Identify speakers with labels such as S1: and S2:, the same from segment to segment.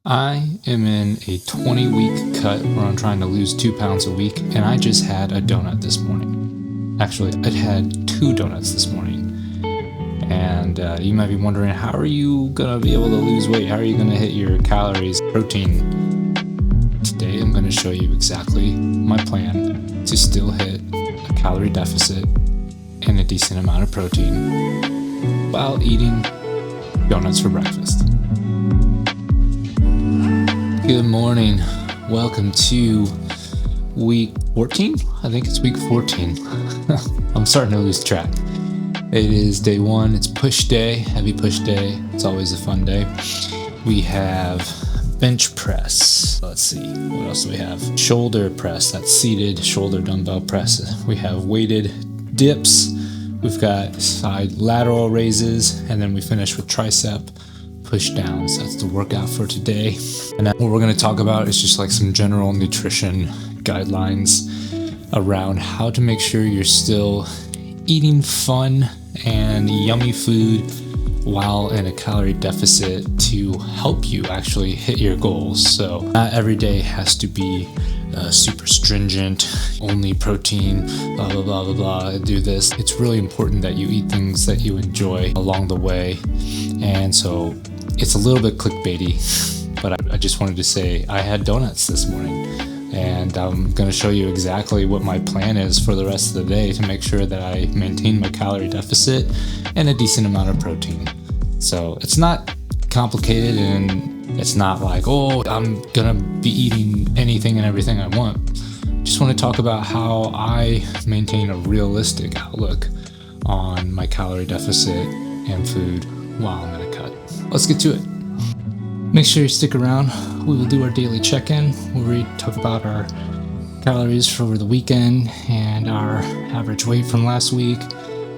S1: I am in a 20-week cut where I'm trying to lose 2 pounds a week, and I just had a donut this morning. Actually, I'd had 2 donuts this morning. And you might be wondering, how are you going to be able to lose weight? How are you going to hit your calories, protein? Today, I'm going to show you exactly my plan to still hit a calorie deficit and a decent amount of protein while eating donuts for breakfast. Good morning. Welcome to week 14. I think it's week 14. I'm starting to lose track. It is day 1. It's push day, heavy push day. It's always a fun day. We have bench press. Let's see. What else do we have? Shoulder press. That's seated shoulder dumbbell press. We have weighted dips. We've got side lateral raises. And then we finish with tricep pushdowns. That's the workout for today. And what we're going to talk about is just like some general nutrition guidelines around how to make sure you're still eating fun and yummy food while in a calorie deficit to help you actually hit your goals. So not every day has to be super stringent, only protein, blah, blah, blah, blah, blah, do this. It's really important that you eat things that you enjoy along the way. And so it's a little bit clickbaity, but I just wanted to say I had donuts this morning, and I'm going to show you exactly what my plan is for the rest of the day to make sure that I maintain my calorie deficit and a decent amount of protein. So it's not complicated, and it's not like, oh, I'm going to be eating anything and everything I want. Just want to talk about how I maintain a realistic outlook on my calorie deficit and food while I'm in a cut. Let's get to it. Make sure you stick around. We will do our daily check-in where we talk about our calories for over the weekend and our average weight from last week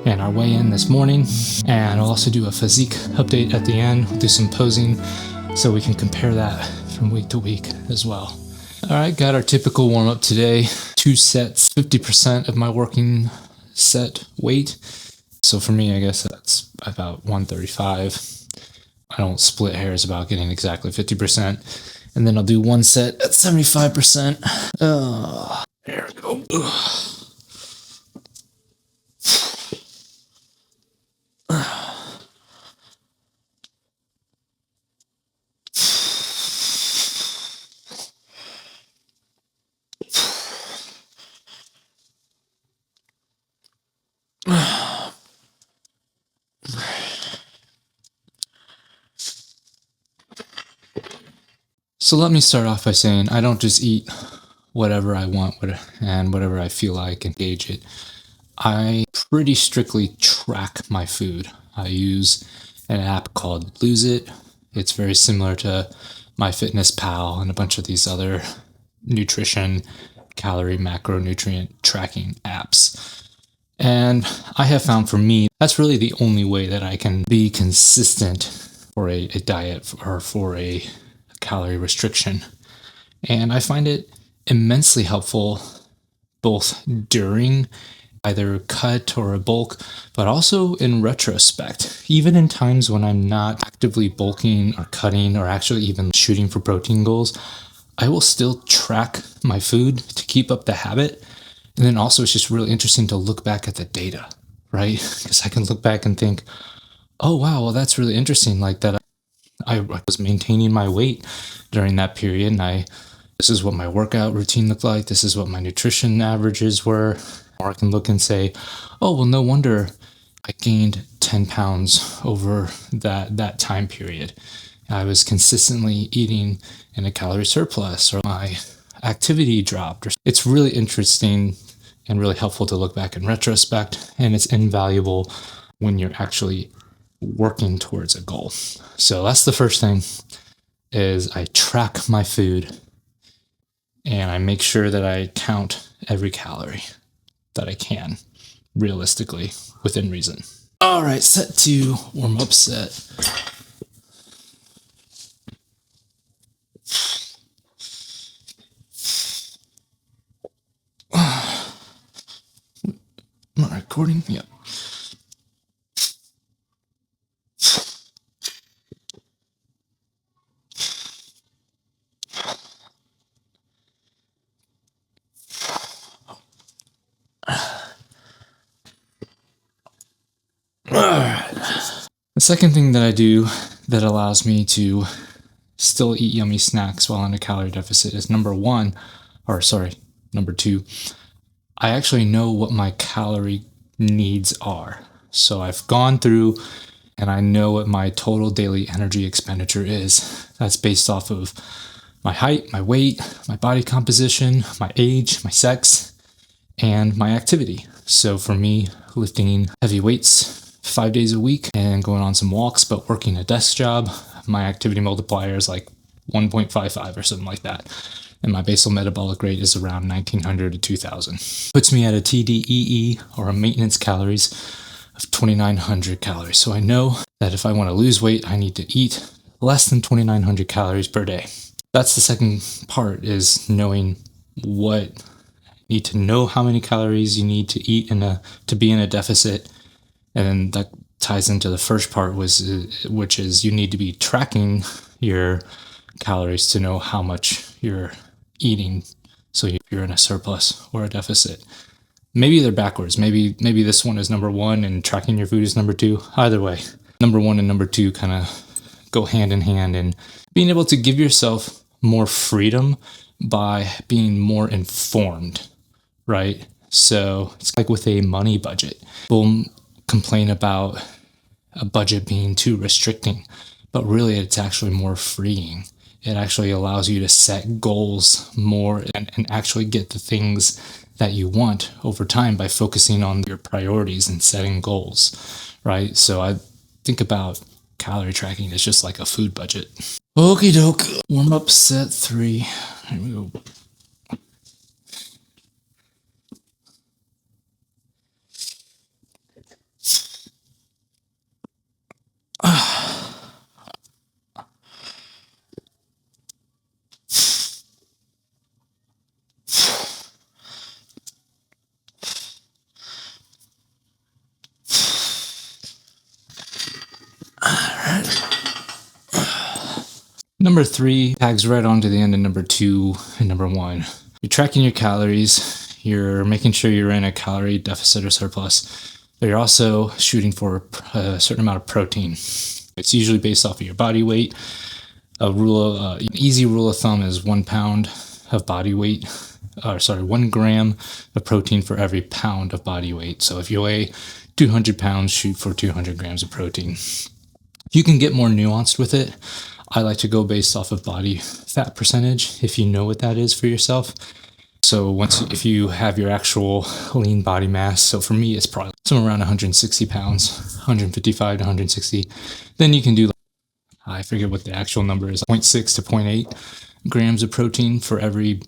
S1: and our weigh-in this morning. And I'll also do a physique update at the end. We'll do some posing so we can compare that from week to week as well. All right, got our typical warm-up today. 2 sets, 50% of my working set weight. So for me, I guess that's about 135. I don't split hairs about getting exactly 50%. And then I'll do 1 set at 75%. There we go. So let me start off by saying I don't just eat whatever I want and whatever I feel like and gauge it. I pretty strictly track my food. I use an app called Lose It. It's very similar to MyFitnessPal and a bunch of these other nutrition, calorie, macronutrient tracking apps. And I have found for me, that's really the only way that I can be consistent for a diet or for a calorie restriction. And I find it immensely helpful both during either a cut or a bulk, but also in retrospect. Even in times when I'm not actively bulking or cutting or actually even shooting for protein goals, I will still track my food to keep up the habit. And then also it's just really interesting to look back at the data, right? Because I can look back and think, oh wow, well that's really interesting, like that I was maintaining my weight during that period, and this is what my workout routine looked like. This is what my nutrition averages were. Or I can look and say, oh, well, no wonder I gained 10 pounds over that time period. I was consistently eating in a calorie surplus, or my activity dropped. It's really interesting and really helpful to look back in retrospect, and it's invaluable when you're actually working towards a goal. So that's the first thing, is I track my food and I make sure that I count every calorie that I can realistically within reason. All right, set 2, warm up set. Am I recording? Yep. second thing that I do that allows me to still eat yummy snacks while in a calorie deficit is number two, I actually know what my calorie needs are. So I've gone through and I know what my total daily energy expenditure is. That's based off of my height, my weight, my body composition, my age, my sex, and my activity. So for me, lifting heavy weights 5 days a week and going on some walks, but working a desk job, my activity multiplier is like 1.55 or something like that. And my basal metabolic rate is around 1900 to 2000. Puts me at a TDEE, or a maintenance calories, of 2900 calories. So I know that if I want to lose weight, I need to eat less than 2900 calories per day. That's the second part, is knowing what you need to know, how many calories you need to eat to be in a deficit. And then that ties into the first part, which is you need to be tracking your calories to know how much you're eating. So if you're in a surplus or a deficit. Maybe they're backwards. Maybe this one is number one and tracking your food is number two. Either way, number one and number two kind of go hand in hand, and being able to give yourself more freedom by being more informed, right? So it's like with a money budget. People complain about a budget being too restricting, but really it's actually more freeing. It actually allows you to set goals more and actually get the things that you want over time by focusing on your priorities and setting goals, right? So I think about calorie tracking as just like a food budget. Okie doke. Warm up set 3. Here we go. Number 3 tags right onto the end of number 2 and number 1. You're tracking your calories. You're making sure you're in a calorie deficit or surplus. But you're also shooting for a certain amount of protein. It's usually based off of your body weight. An easy rule of thumb is 1 pound of body weight. 1 gram of protein for every pound of body weight. So if you weigh 200 pounds, shoot for 200 grams of protein. You can get more nuanced with it. I like to go based off of body fat percentage, if you know what that is for yourself. So if you have your actual lean body mass, so for me, it's probably somewhere around 160 pounds, 155 to 160. Then you can do, I forget what the actual number is, 0.6 to 0.8 grams of protein for every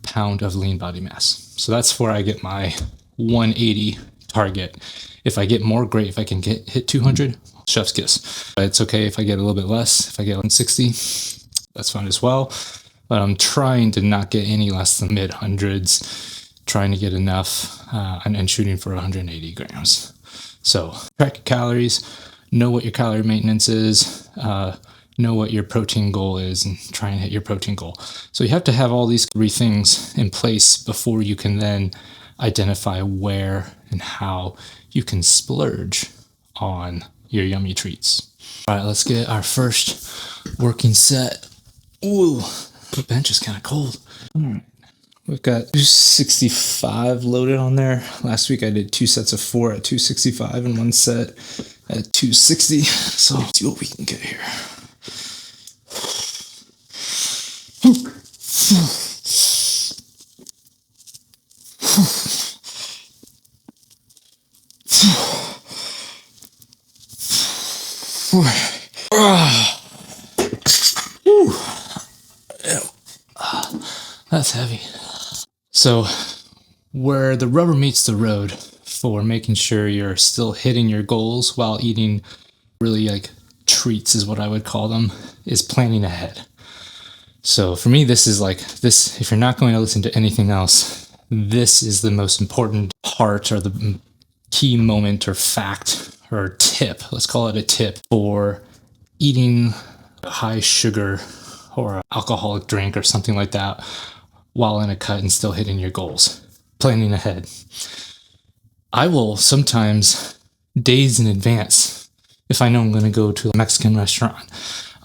S1: pound of lean body mass. So that's where I get my 180 target. If I get more, great. If I can hit 200, chef's kiss. But it's okay if I get a little bit less. If I get 160, that's fine as well. But I'm trying to not get any less than mid hundreds, trying to get enough and shooting for 180 grams. So track your calories, know what your calorie maintenance is, know what your protein goal is, and try and hit your protein goal. So you have to have all these 3 things in place before you can then identify where and how you can splurge on your yummy treats. All right, let's get our first working set. Ooh, the bench is kind of cold. All right, we've got 265 loaded on there. Last week I did 2 sets of 4 at 265 and 1 set at 260. So let's see what we can get here. That's heavy. So where the rubber meets the road for making sure you're still hitting your goals while eating really like treats is what I would call them, is planning ahead. So for me, this is like this, if you're not going to listen to anything else, this is the most important part, or the key moment or fact or tip, let's call it a tip, for eating a high sugar or an alcoholic drink or something like that while in a cut and still hitting your goals. Planning ahead. I will sometimes, days in advance, if I know I'm going to go to a Mexican restaurant,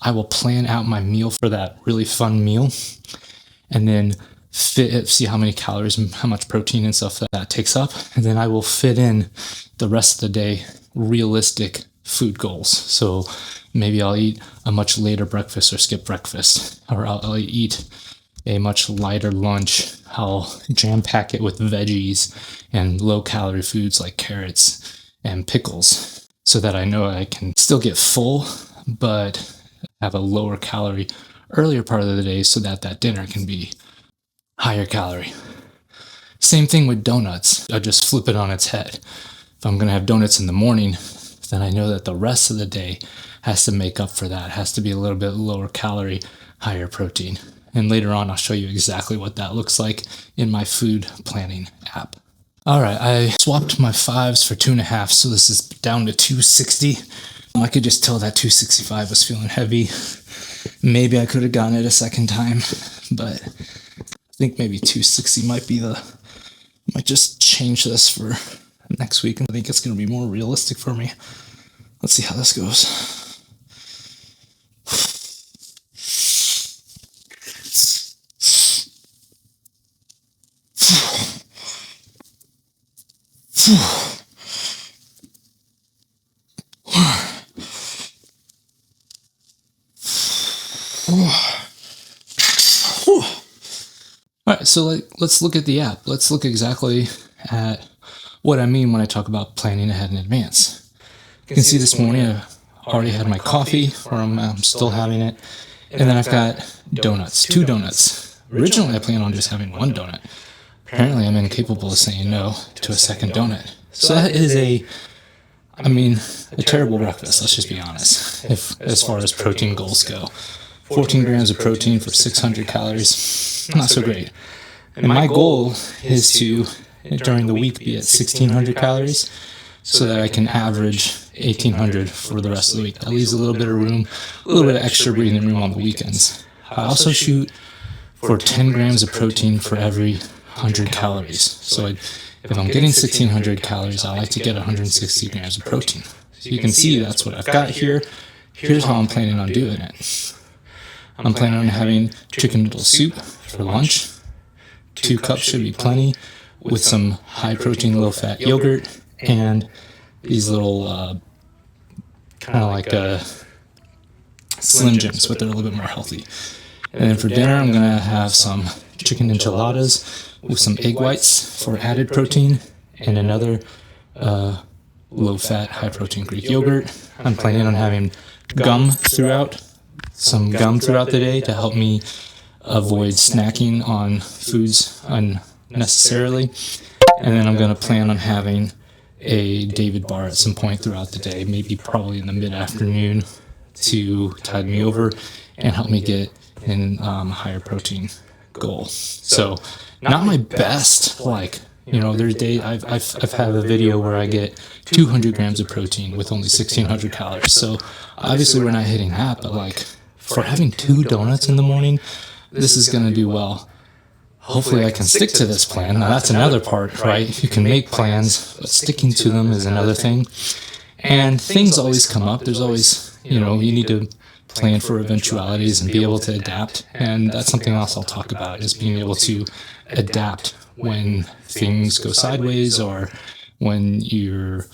S1: I will plan out my meal for that really fun meal and then see how many calories and how much protein and stuff that takes up. And then I will fit in the rest of the day realistic food goals. So maybe I'll eat a much later breakfast or skip breakfast, or I'll eat a much lighter lunch. I'll jam pack it with veggies and low calorie foods like carrots and pickles so that I know I can still get full, but have a lower calorie earlier part of the day so that that dinner can be higher calorie. Same thing with donuts. I just flip it on its head. If I'm going to have donuts in the morning, then I know that the rest of the day has to make up for that. It has to be a little bit lower calorie, higher protein. And later on, I'll show you exactly what that looks like in my food planning app. All right, I swapped my 5s for 2.5, so this is down to 260. I could just tell that 265 was feeling heavy. Maybe I could have gotten it a second time, but I think maybe 260 might just change this for next week. And I think it's going to be more realistic for me. Let's see how this goes. All right, so let's look at the app. Let's look exactly at what I mean when I talk about planning ahead in advance. You can see this morning I already had my coffee, or I'm still having it, and then I've got donuts, 2 donuts. Originally, I planned on just having 1 donut. Apparently, I'm incapable of saying no to a second donut. So that is a terrible breakfast, let's just be honest, as far as protein goals go. 14 grams of protein for 600 calories, not so great. And my goal is to, during the week, be at 1,600 calories so that I can average 1,800 for the rest of the week. That leaves a little bit of room, a little bit of extra breathing room on the weekends. I also shoot for 10 grams of protein for every 100 calories. So if I'm getting 1,600 calories, I like to get 160 grams of protein. So you can see that's what I've got here. Here's how I'm planning on doing it. I'm planning on having chicken noodle soup for lunch. 2 cups should be plenty, with some high protein, low fat yogurt and these little kind of like Slim Jims, but they're a little bit more healthy. And then for dinner, I'm going to have some chicken enchiladas with some egg whites for added protein and another low fat, high protein Greek yogurt. I'm planning on having some gum throughout the day to help me avoid snacking on foods unnecessarily. And then I'm going to plan on having a David bar at some point throughout the day, maybe probably in the mid-afternoon, to tide me over and help me get in higher protein goal. So not my best, there's days I've had a video where I get 200 grams of protein with only 1,600 calories. So obviously we're not hitting that, but for having 2 donuts in the morning, this is going to do well. Hopefully I can stick to this plan. Now that's another part, right? You can make plans, but sticking to them is another thing. And things always come up. There's always, you need to plan for eventualities and be able to adapt. And that's something else I'll talk about, is being able to adapt when things go sideways or when your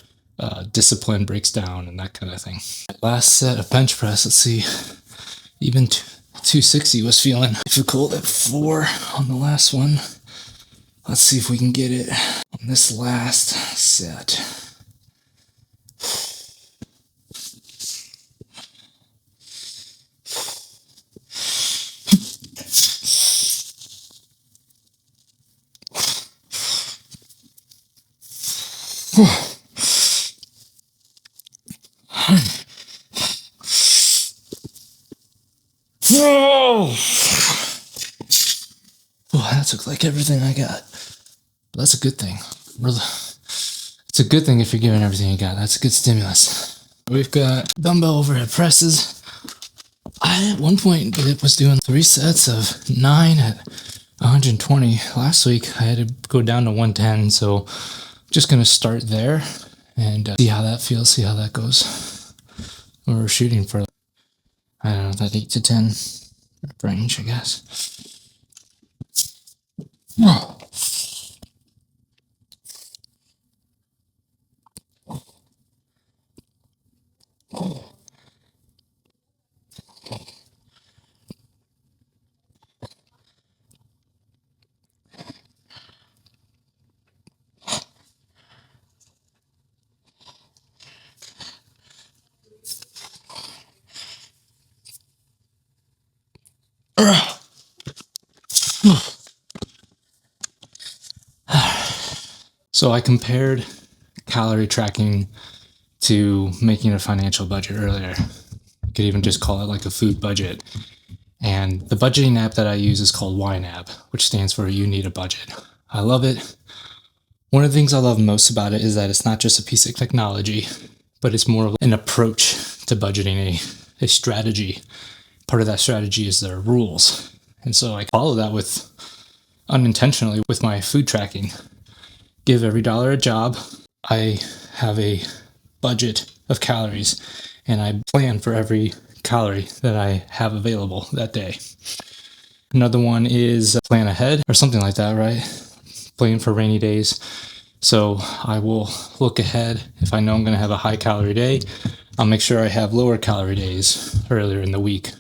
S1: discipline breaks down and that kind of thing. Last set of bench press, let's see, even 260 was feeling difficult at 4 on the last one. Let's see if we can get it on this last set. That took like everything I got. But that's a good thing. Really, it's a good thing if you're giving everything you got. That's a good stimulus. We've got dumbbell overhead presses. I at one point was doing 3 sets of 9 at 120. Last week I had to go down to 110, so I'm just gonna start there and see how that feels, see how that goes. we're shooting for, I don't know, that 8 to 10 range, I guess. So I compared calorie tracking to making a financial budget earlier. You could even just call it like a food budget. And the budgeting app that I use is called YNAB, which stands for You Need a Budget. I love it. One of the things I love most about it is that it's not just a piece of technology, but it's more of an approach to budgeting, a strategy. Part of that strategy is their rules. And so I follow that unintentionally with my food tracking. Give every dollar a job. I have a budget of calories and I plan for every calorie that I have available that day. Another one is plan ahead or something like that, right? Plan for rainy days. So I will look ahead. If I know I'm going to have a high calorie day, I'll make sure I have lower calorie days earlier in the week.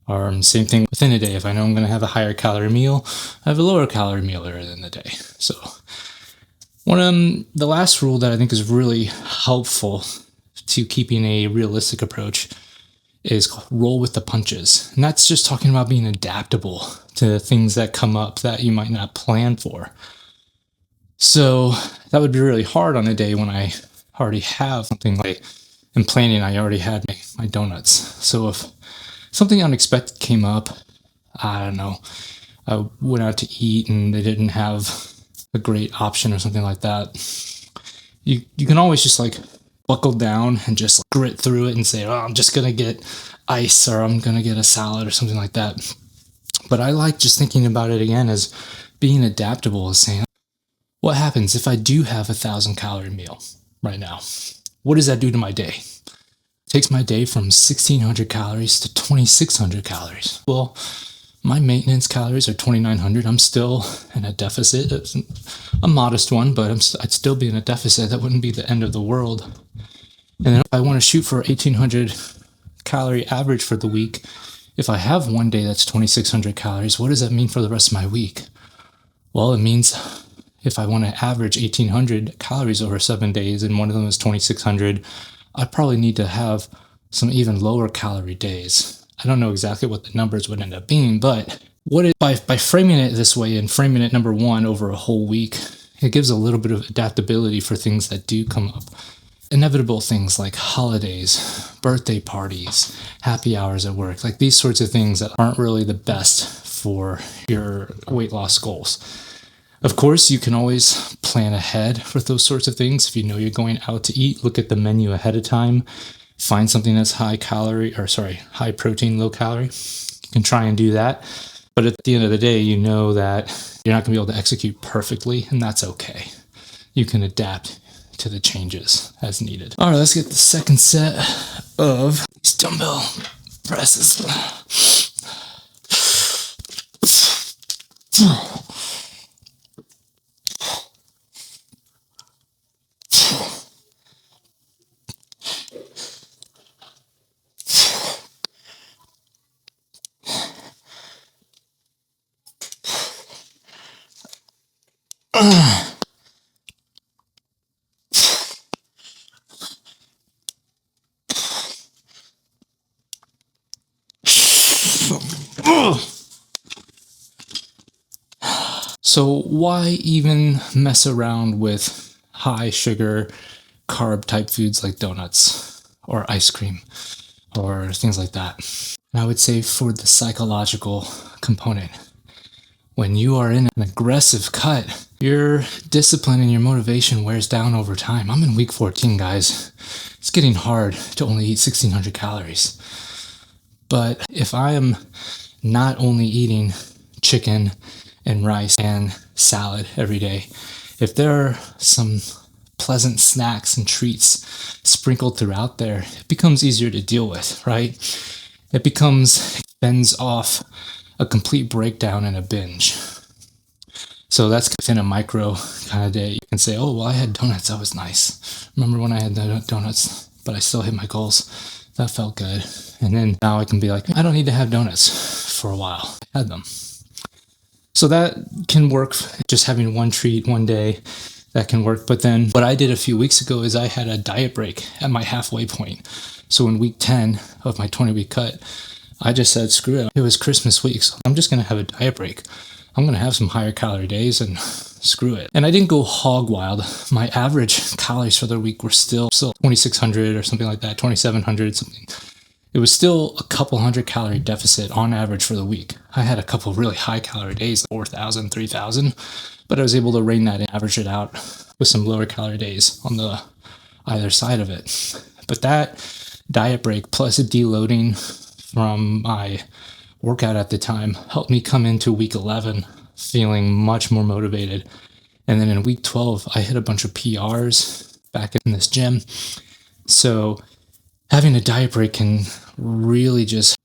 S1: Or same thing within a day. If I know I'm going to have a higher calorie meal, I have a lower calorie meal earlier in the day. So the last rule that I think is really helpful to keeping a realistic approach is roll with the punches. And that's just talking about being adaptable to things that come up that you might not plan for. So that would be really hard on a day when I already have something like in planning, I already had my donuts. So if something unexpected came up, I don't know, I went out to eat and they didn't have a great option or something like that, you can always just like buckle down and just like grit through it and say, oh, I'm just gonna get ice or I'm gonna get a salad or something like that. But I like just thinking about it again as being adaptable, as saying, what happens if I do have 1,000 calorie meal right now? What does that do to my day? It takes my day from 1,600 calories to 2,600 calories. Well, my maintenance calories are 2,900. I'm still in a deficit. It's a modest one, but I'd still be in a deficit. That wouldn't be the end of the world. And then if I want to shoot for 1,800 calorie average for the week, if I have one day that's 2,600 calories, what does that mean for the rest of my week? Well, it means if I want to average 1,800 calories over 7 days and one of them is 2,600, I probably need to have some even lower calorie days. I don't know exactly what the numbers would end up being, but by framing it this way and framing it, number one, over a whole week, it gives a little bit of adaptability for things that do come up. Inevitable things like holidays, birthday parties, happy hours at work, like these sorts of things that aren't really the best for your weight loss goals. Of course, you can always plan ahead for those sorts of things. If you know you're going out to eat, look at the menu ahead of time. Find something that's high protein, low calorie. You can try and do that. But at the end of the day, you know that you're not going to be able to execute perfectly, and that's okay. You can adapt to the changes as needed. All right, let's get the second set of these dumbbell presses. So why even mess around with high sugar, carb type foods like donuts or ice cream or things like that? And I would say for the psychological component, when you are in an aggressive cut, your discipline and your motivation wears down over time. I'm in week 14, guys. It's getting hard to only eat 1,600 calories. But if I am not only eating chicken and rice and salad every day, if there are some pleasant snacks and treats sprinkled throughout there, it becomes easier to deal with, right? It bends off a complete breakdown and a binge. So that's within a micro kind of day. You can say, oh, well, I had donuts. That was nice. Remember when I had donuts, but I still hit my goals? That felt good. And then now I can be like, I don't need to have donuts for a while. I had them. So that can work. Just having one treat one day, that can work. But then what I did a few weeks ago is I had a diet break at my halfway point. So in week 10 of my 20-week cut, I just said, screw it. It was Christmas week, so I'm just going to have a diet break. I'm going to have some higher calorie days and screw it. And I didn't go hog wild. My average calories for the week were still 2,600 or something like that, 2,700 something. It was still a couple hundred calorie deficit on average for the week. I had a couple of really high calorie days, 4,000, 3,000, but I was able to rein that in, average it out with some lower calorie days on the either side of it. But that diet break plus a deloading from my workout at the time helped me come into week 11 feeling much more motivated. And then in week 12, I hit a bunch of PRs back in this gym. So having a diet break can really just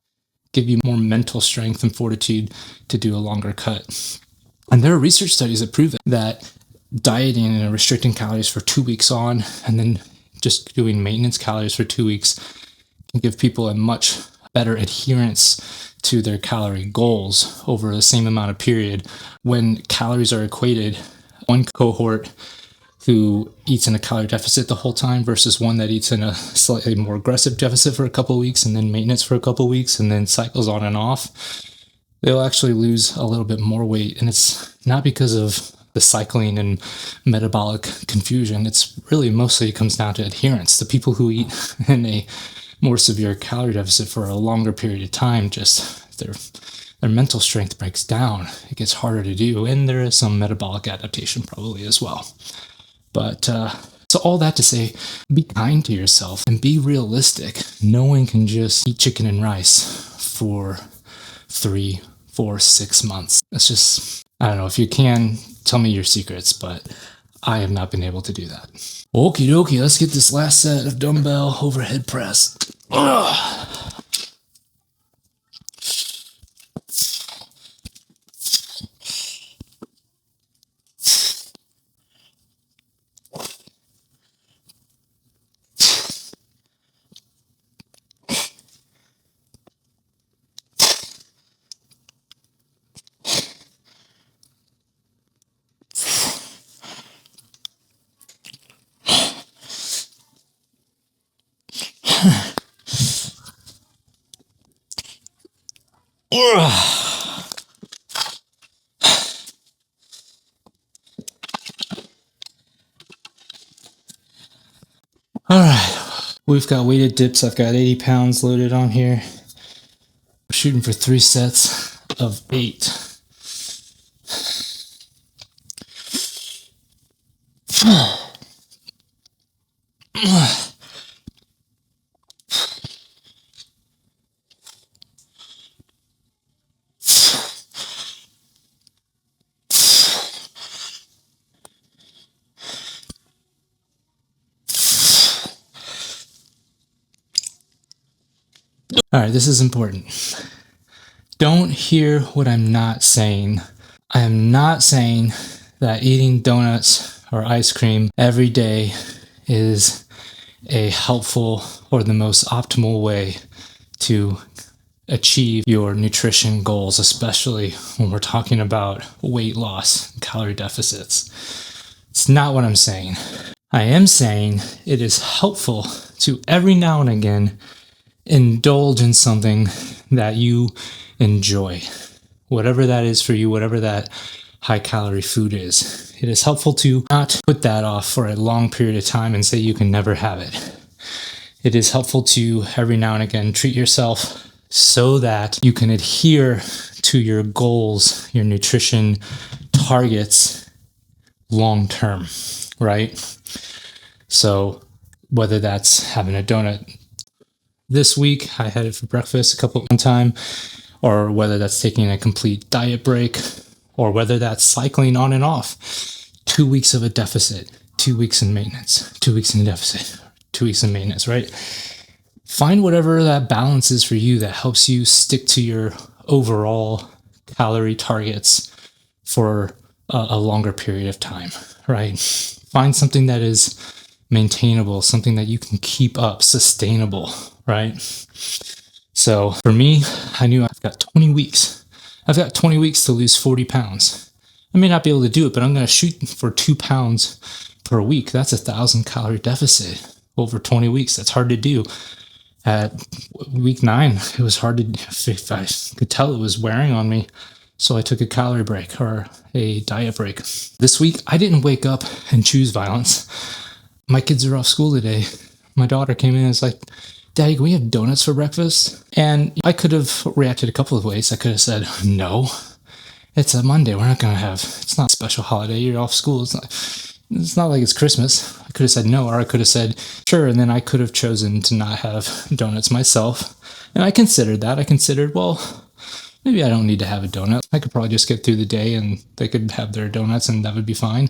S1: give you more mental strength and fortitude to do a longer cut. And there are research studies that prove that dieting and restricting calories for 2 weeks on and then just doing maintenance calories for 2 weeks can give people a much better adherence to their calorie goals over the same amount of period. When calories are equated, one cohort who eats in a calorie deficit the whole time versus one that eats in a slightly more aggressive deficit for a couple of weeks and then maintenance for a couple of weeks and then cycles on and off, they'll actually lose a little bit more weight. And it's not because of the cycling and metabolic confusion. It's really mostly comes down to adherence. The people who eat in a more severe calorie deficit for a longer period of time, just their mental strength breaks down. It gets harder to do. And there is some metabolic adaptation probably as well. But so all that to say, be kind to yourself and be realistic. No one can just eat chicken and rice for 3, 4, 6 months. It's just, I don't know, if you can, tell me your secrets, but I have not been able to do that. Okie dokie, let's get this last set of dumbbell overhead press. Ugh. All right, we've got weighted dips. I've got 80 pounds loaded on here. We're shooting for 3 sets of 8. All right, this is important. Don't hear what I'm not saying. I am not saying that eating donuts or ice cream every day is a helpful or the most optimal way to achieve your nutrition goals, especially when we're talking about weight loss and calorie deficits. It's not what I'm saying. I am saying it is helpful to every now and again indulge in something that you enjoy, whatever that is for you, whatever that high calorie food is. It is helpful to not put that off for a long period of time and say you can never have it. It is helpful to every now and again treat yourself so that you can adhere to your goals, your nutrition targets long term, right? So whether that's having a donut this week, I had it for breakfast one time, or whether that's taking a complete diet break, or whether that's cycling on and off 2 weeks of a deficit. 2 weeks in maintenance, 2 weeks in deficit, 2 weeks in maintenance, right? Find whatever that balance is for you that helps you stick to your overall calorie targets for a longer period of time, right? Find something that is maintainable, something that you can keep up, sustainable, right? So for me, I knew I've got 20 weeks. I've got 20 weeks to lose 40 pounds. I may not be able to do it, but I'm going to shoot for 2 pounds per week. That's 1,000 calorie deficit over 20 weeks. That's hard to do. At week 9, it was hard to do. I could tell it was wearing on me. So I took a calorie break or a diet break. This week, I didn't wake up and choose violence. My kids are off school today. My daughter came in and was like, Daddy, can we have donuts for breakfast? And I could have reacted a couple of ways. I could have said, no, it's a Monday. We're not going to have, it's not a special holiday. You're off school. It's not like it's Christmas. I could have said no, or I could have said sure. And then I could have chosen to not have donuts myself. And I considered that. I considered, well, maybe I don't need to have a donut. I could probably just get through the day and they could have their donuts and that would be fine.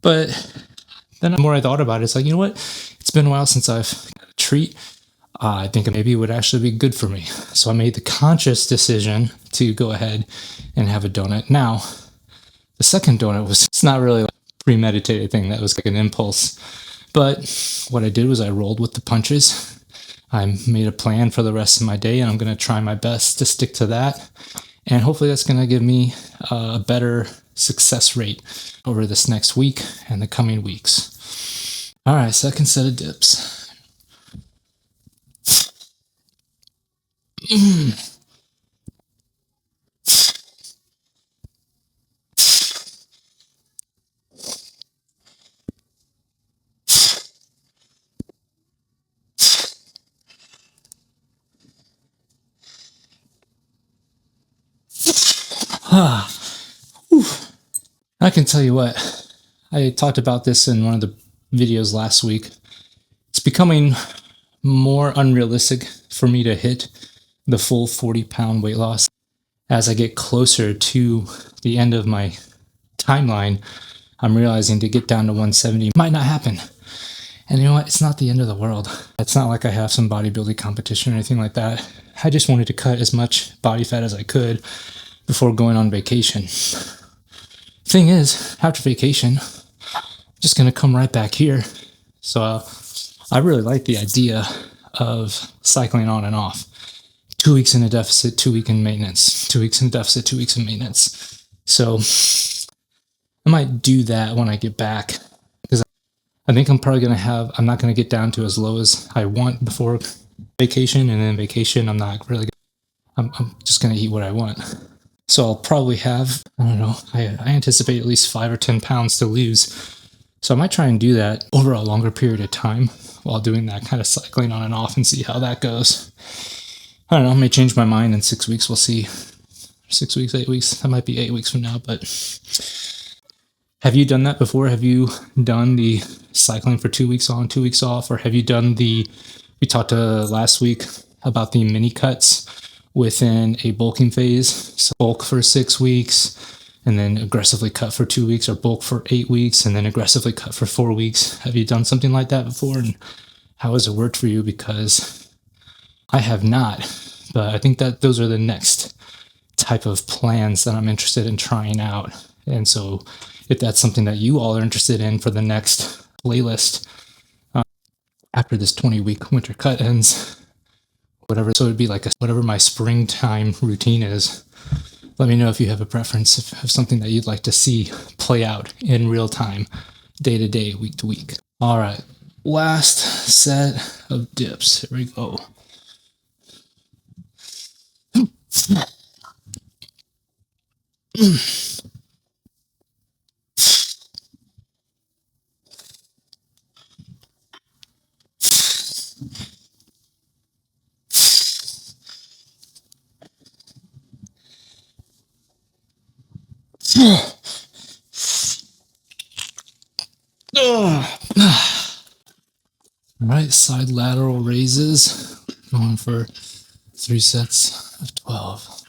S1: But then the more I thought about it, it's like, you know what? It's been a while since I've had a treat. I think maybe it would actually be good for me. So I made the conscious decision to go ahead and have a donut. Now, the second donut it's not really like a premeditated thing. That was like an impulse. But what I did was I rolled with the punches. I made a plan for the rest of my day, and I'm going to try my best to stick to that. And hopefully that's going to give me a better success rate over this next week and the coming weeks. All right, second set of dips. I can tell you what, I talked about this in one of the videos last week. It's becoming more unrealistic for me to hit the full 40-pound weight loss as I get closer to the end of my timeline. I'm realizing to get down to 170 might not happen. And you know what? It's not the end of the world. It's not like I have some bodybuilding competition or anything like that. I just wanted to cut as much body fat as I could before going on vacation. Thing is, after vacation, I'm just going to come right back here. So I really like the idea of cycling on and off. 2 weeks in a deficit, 2 weeks in maintenance, 2 weeks in deficit, 2 weeks in maintenance. So I might do that when I get back, because I think I'm probably going to I'm not going to get down to as low as I want before vacation. And then vacation, I'm not really, I'm just going to eat what I want. So I'll probably have, I don't know, I anticipate at least 5 or 10 pounds to lose. So I might try and do that over a longer period of time while doing that kind of cycling on and off and see how that goes. I don't know, I may change my mind in 6 weeks. We'll see. 6 weeks, 8 weeks. That might be 8 weeks from now, but have you done that before? Have you done the cycling for 2 weeks on, 2 weeks off? Or have you done we talked last week about the mini cuts within a bulking phase? So bulk for 6 weeks and then aggressively cut for 2 weeks, or bulk for 8 weeks and then aggressively cut for 4 weeks. Have you done something like that before? And how has it worked for you? Because I have not, but I think that those are the next type of plans that I'm interested in trying out. And so if that's something that you all are interested in for the next playlist, after this 20-week winter cut ends, whatever, so it'd be like whatever my springtime routine is. Let me know if you have a preference, if you have something that you'd like to see play out in real time, day to day, week to week. All right, last set of dips. Here we go. All right, side lateral raises, going for 3 sets of 12.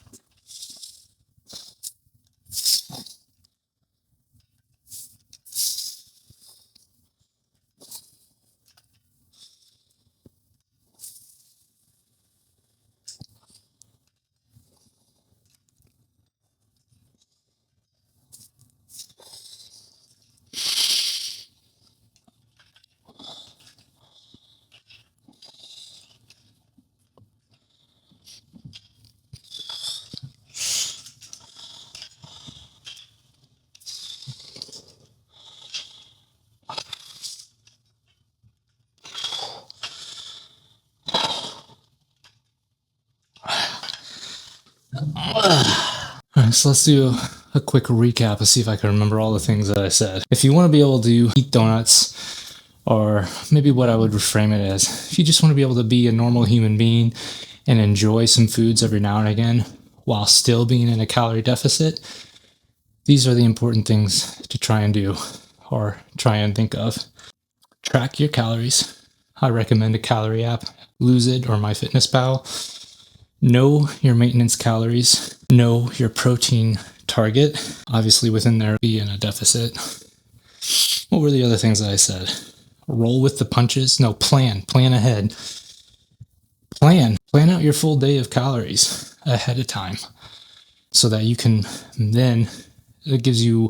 S1: All right, so let's do a quick recap. Let's see if I can remember all the things that I said. If you want to be able to eat donuts, or maybe what I would reframe it as, if you just want to be able to be a normal human being and enjoy some foods every now and again while still being in a calorie deficit, these are the important things to try and do or try and think of. Track your calories. I recommend a calorie app, Lose It or MyFitnessPal. Know your maintenance calories. Know your protein target. Obviously, within there, be in a deficit. What were the other things that I said? Roll with the punches. No, plan ahead. Plan out your full day of calories ahead of time so that you can then, it gives you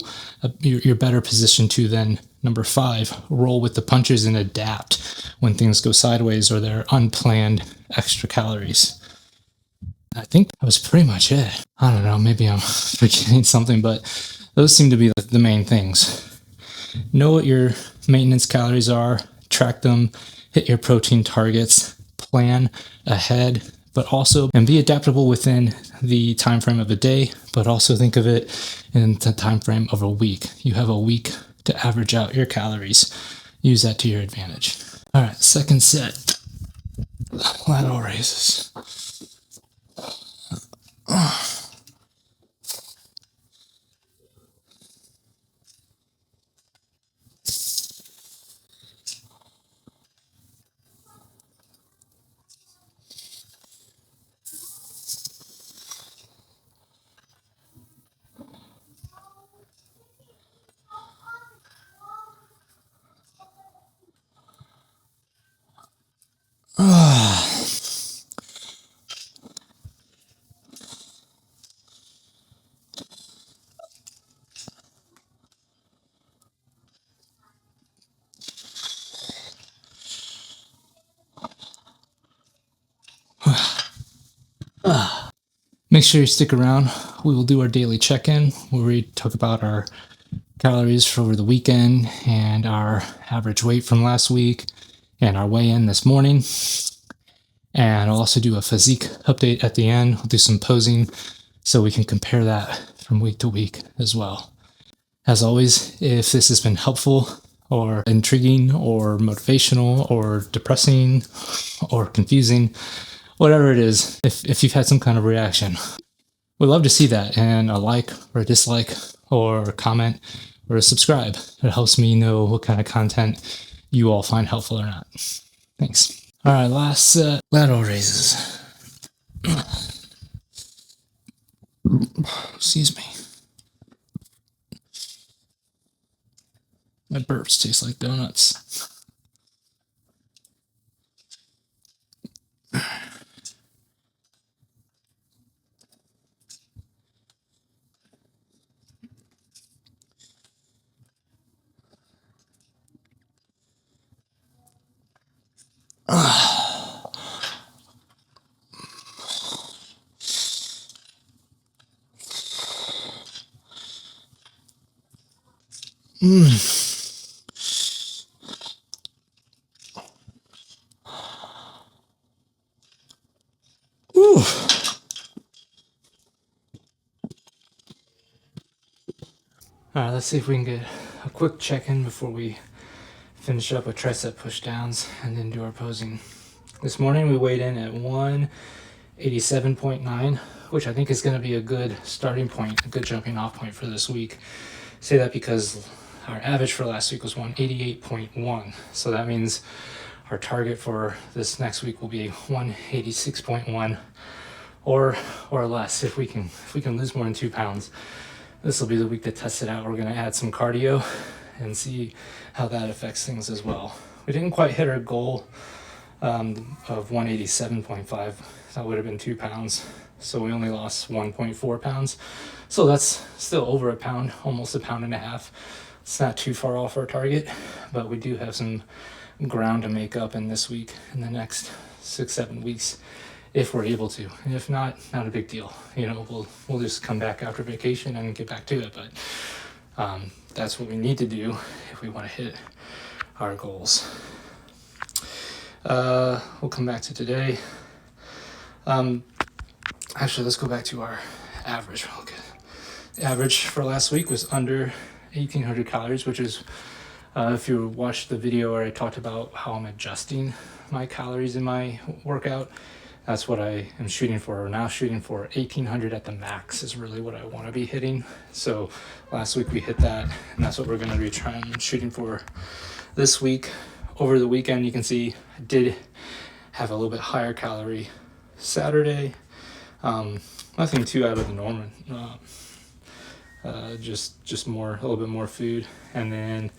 S1: you're better positioned to then, number 5, roll with the punches and adapt when things go sideways or they're unplanned extra calories. I think that was pretty much it. I don't know, maybe I'm forgetting something, but those seem to be the main things. Know what your maintenance calories are, track them, hit your protein targets, plan ahead, but also, and be adaptable within the time frame of a day, but also think of it in the time frame of a week. You have a week to average out your calories. Use that to your advantage. All right, second set, lateral raises. Make sure you stick around. We will do our daily check-in where we talk about our calories for over the weekend and our average weight from last week and our weigh-in this morning. And I'll also do a physique update at the end. We'll do some posing so we can compare that from week to week as well. As always, if this has been helpful or intriguing or motivational or depressing or confusing, whatever it is, if you've had some kind of reaction, we'd love to see that, and a like or a dislike or a comment or a subscribe. It helps me know what kind of content you all find helpful or not. Thanks. All right, last set, lateral raises. Excuse me. My burps taste like donuts. Whew. All right, let's see if we can get a quick check-in before we finish up with tricep pushdowns and then do our posing. This morning we weighed in at 187.9, which I think is going to be a good starting point, a good jumping off point for this week. I say that because our average for last week was 188.1, so that means our target for this next week will be 186.1 or less. If we can lose more than 2 pounds, this will be the week to test it out. We're going to add some cardio and see how that affects things as well. We didn't quite hit our goal of 187.5. That would have been 2 pounds, so we only lost 1.4 pounds. So that's still over a pound, almost a pound and a half. It's not too far off our target, but we do have some ground to make up in this week and the next 6-7 weeks if we're able to. And if not a big deal. We'll just come back after vacation and get back to it. But that's what we need to do if we want to hit our goals. We'll come back to today. Actually, let's go back to our average real good. Average for last week was under 1,800 calories, which is, if you watched the video where I talked about how I'm adjusting my calories in my workout, that's what I am shooting for. Or now shooting for 1,800 at the max is really what I want to be hitting. So last week we hit that, and that's what we're going to be trying shooting for this week. Over the weekend, you can see I did have a little bit higher calorie Saturday. Nothing too out of the norm. Just more, a little bit more food. And then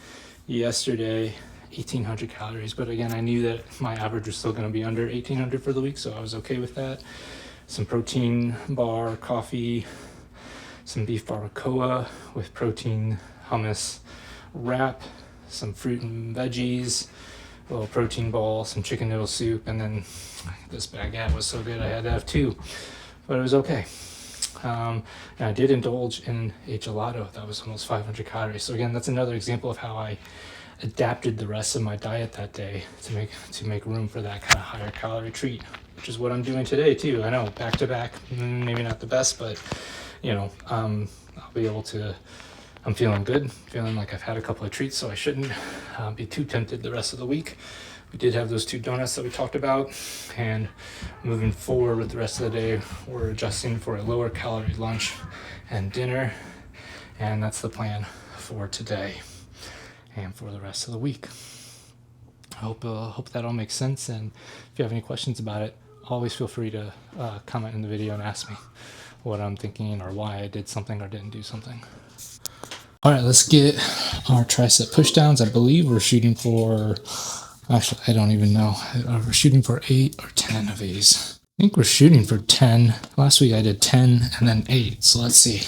S1: yesterday, 1,800 calories. But again, I knew that my average was still going to be under 1,800 for the week, so I was okay with that. Some protein bar, coffee, some beef barbacoa with protein hummus wrap, some fruit and veggies, a little protein ball, some chicken noodle soup, and then this baguette was so good I had to have two, but it was okay. And I did indulge in a gelato that was almost 500 calories. So again, that's another example of how I adapted the rest of my diet that day to make room for that kind of higher calorie treat, which is what I'm doing today too. I know, back to back, maybe not the best, but I'll be able to. I'm feeling good, feeling like I've had a couple of treats, so I shouldn't be too tempted the rest of the week. We did have those 2 donuts that we talked about, and moving forward with the rest of the day, we're adjusting for a lower calorie lunch and dinner, and that's the plan for today and for the rest of the week. I hope that all makes sense, and if you have any questions about it, always feel free to comment in the video and ask me what I'm thinking or why I did something or didn't do something. All right, let's get our tricep pushdowns. I believe we're shooting for, actually, I don't even know. We're shooting for 8 or 10 of these. I think we're shooting for 10. Last week I did 10 and then 8, so let's see.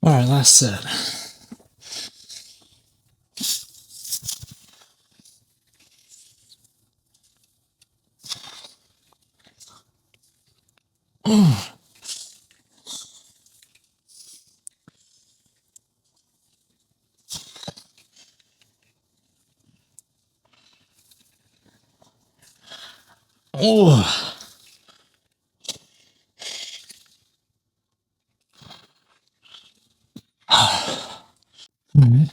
S1: All right, last set. Oh. All right.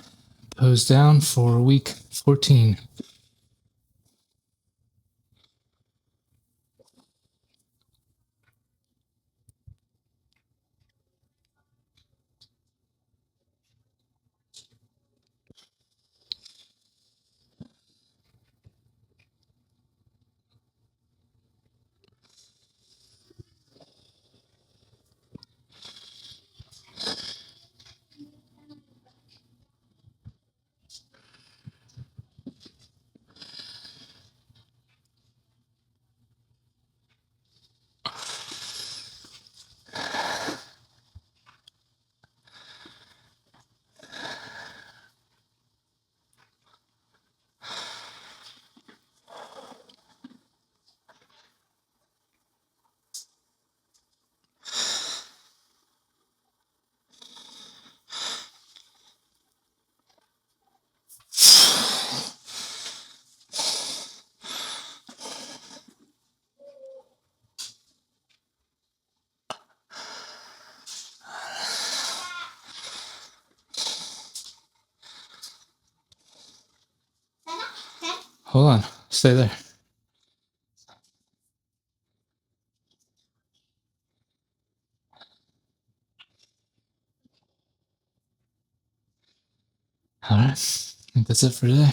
S1: Pose down for week 14. Hold on, stay there. All right, I think that's it for today.